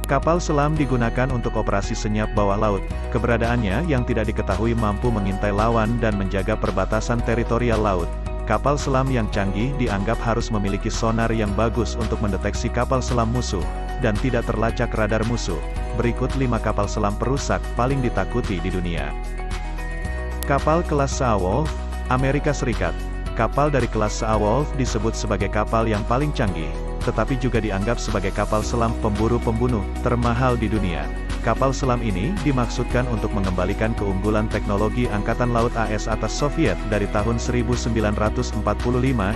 Kapal selam digunakan untuk operasi senyap bawah laut. Keberadaannya yang tidak diketahui mampu mengintai lawan dan menjaga perbatasan teritorial laut. Kapal selam yang canggih dianggap harus memiliki sonar yang bagus untuk mendeteksi kapal selam musuh, dan tidak terlacak radar musuh. Berikut 5 kapal selam perusak paling ditakuti di dunia. Kapal kelas Saarwolf, Amerika Serikat. Kapal dari kelas Saarwolf disebut sebagai kapal yang paling canggih, tetapi juga dianggap sebagai kapal selam pemburu-pembunuh termahal di dunia. Kapal selam ini dimaksudkan untuk mengembalikan keunggulan teknologi Angkatan Laut AS atas Soviet dari tahun 1945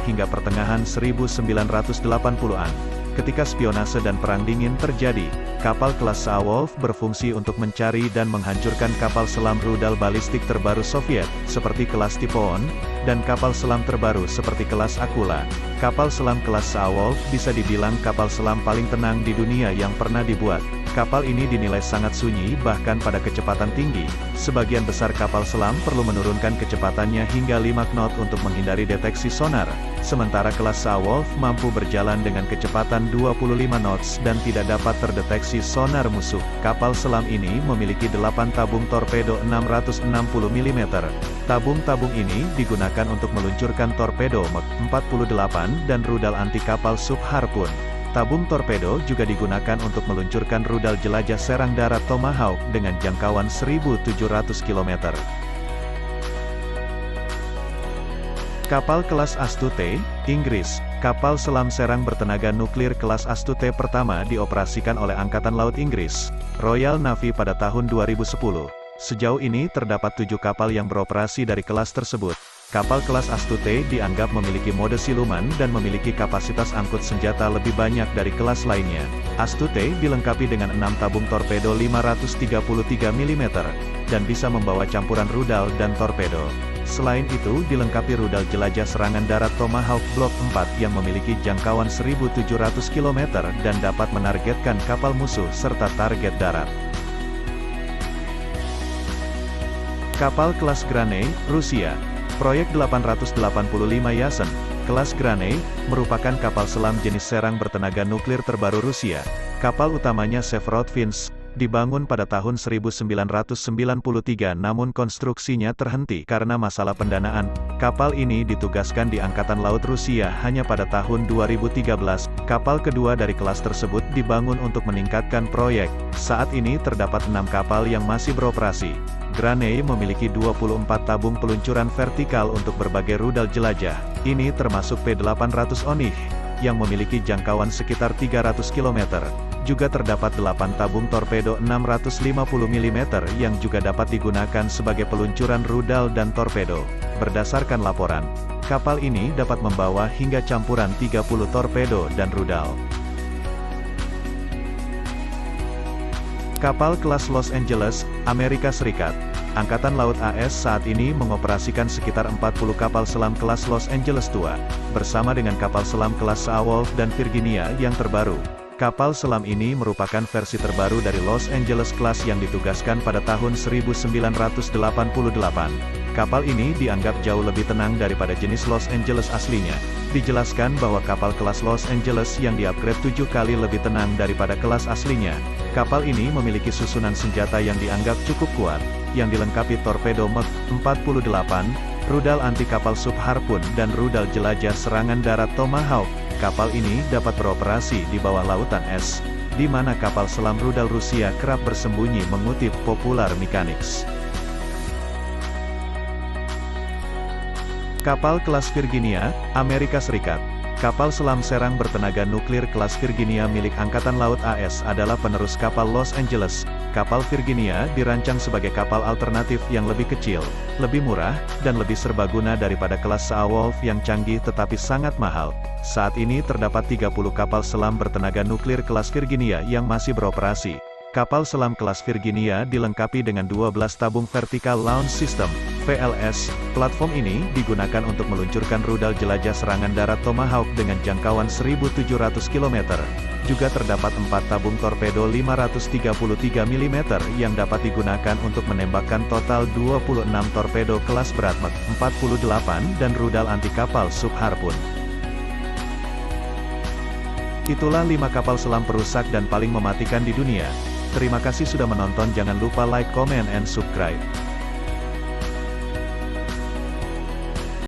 hingga pertengahan 1980-an. Ketika spionase dan perang dingin terjadi, kapal kelas Saarwolf berfungsi untuk mencari dan menghancurkan kapal selam rudal balistik terbaru Soviet, seperti kelas Typhoon, dan kapal selam terbaru seperti kelas Akula. Kapal selam kelas Saarwolf bisa dibilang kapal selam paling tenang di dunia yang pernah dibuat. Kapal ini dinilai sangat sunyi bahkan pada kecepatan tinggi. Sebagian besar kapal selam perlu menurunkan kecepatannya hingga 5 knot untuk menghindari deteksi sonar. Sementara kelas Saarwolf mampu berjalan dengan kecepatan 25 knots dan tidak dapat terdeteksi sonar musuh. Kapal selam ini memiliki 8 tabung torpedo 660 mm. Tabung-tabung ini digunakan untuk meluncurkan torpedo Mk 48 dan rudal anti kapal sub Harpoon. Tabung torpedo juga digunakan untuk meluncurkan rudal jelajah serang darat Tomahawk dengan jangkauan 1.700 km. Kapal kelas Astute, Inggris. Kapal selam serang bertenaga nuklir kelas Astute pertama dioperasikan oleh Angkatan Laut Inggris, Royal Navy pada tahun 2010. Sejauh ini terdapat 7 kapal yang beroperasi dari kelas tersebut. Kapal kelas Astute dianggap memiliki mode siluman dan memiliki kapasitas angkut senjata lebih banyak dari kelas lainnya. Astute dilengkapi dengan 6 tabung torpedo 533 mm, dan bisa membawa campuran rudal dan torpedo. Selain itu dilengkapi rudal jelajah serangan darat Tomahawk Block 4 yang memiliki jangkauan 1.700 km dan dapat menargetkan kapal musuh serta target darat. Kapal kelas Granny, Rusia. Proyek 885 Yasen, kelas Granny, merupakan kapal selam jenis serang bertenaga nuklir terbaru Rusia. Kapal utamanya Sevrodvinsk, dibangun pada tahun 1993 namun konstruksinya terhenti karena masalah pendanaan. Kapal ini ditugaskan di Angkatan Laut Rusia hanya pada tahun 2013. Kapal kedua dari kelas tersebut dibangun untuk meningkatkan proyek. Saat ini terdapat 6 kapal yang masih beroperasi. Granny memiliki 24 tabung peluncuran vertikal untuk berbagai rudal jelajah. Ini termasuk P-800 Onih, yang memiliki jangkauan sekitar 300 km. Juga terdapat 8 tabung torpedo 650 mm yang juga dapat digunakan sebagai peluncuran rudal dan torpedo. Berdasarkan laporan, kapal ini dapat membawa hingga campuran 30 torpedo dan rudal. Kapal kelas Los Angeles, Amerika Serikat. Angkatan Laut AS saat ini mengoperasikan sekitar 40 kapal selam kelas Los Angeles tua, bersama dengan kapal selam kelas Saarwolf dan Virginia yang terbaru. Kapal selam ini merupakan versi terbaru dari Los Angeles Class yang ditugaskan pada tahun 1988. Kapal ini dianggap jauh lebih tenang daripada jenis Los Angeles aslinya. Dijelaskan bahwa kapal kelas Los Angeles yang diupgrade 7 kali lebih tenang daripada kelas aslinya. Kapal ini memiliki susunan senjata yang dianggap cukup kuat, yang dilengkapi torpedo Mk 48, rudal anti kapal sub Harpoon dan rudal jelajah serangan darat Tomahawk. Kapal ini dapat beroperasi di bawah lautan es, di mana kapal selam rudal Rusia kerap bersembunyi mengutip Popular Mechanics. Kapal kelas Virginia, Amerika Serikat. Kapal selam serang bertenaga nuklir kelas Virginia milik Angkatan Laut AS adalah penerus kapal Los Angeles. Kapal Virginia dirancang sebagai kapal alternatif yang lebih kecil, lebih murah, dan lebih serbaguna daripada kelas Saarwolf yang canggih tetapi sangat mahal. Saat ini terdapat 30 kapal selam bertenaga nuklir kelas Virginia yang masih beroperasi. Kapal selam kelas Virginia dilengkapi dengan 12 tabung Vertical Launch System, VLS. Platform ini digunakan untuk meluncurkan rudal jelajah serangan darat Tomahawk dengan jangkauan 1.700 km. Juga terdapat 4 tabung torpedo 533 mm yang dapat digunakan untuk menembakkan total 26 torpedo kelas berat Mk 48 dan rudal anti kapal sub Harpoon. Itulah 5 kapal selam perusak dan paling mematikan di dunia. Terima kasih sudah menonton, jangan lupa like, comment, and subscribe.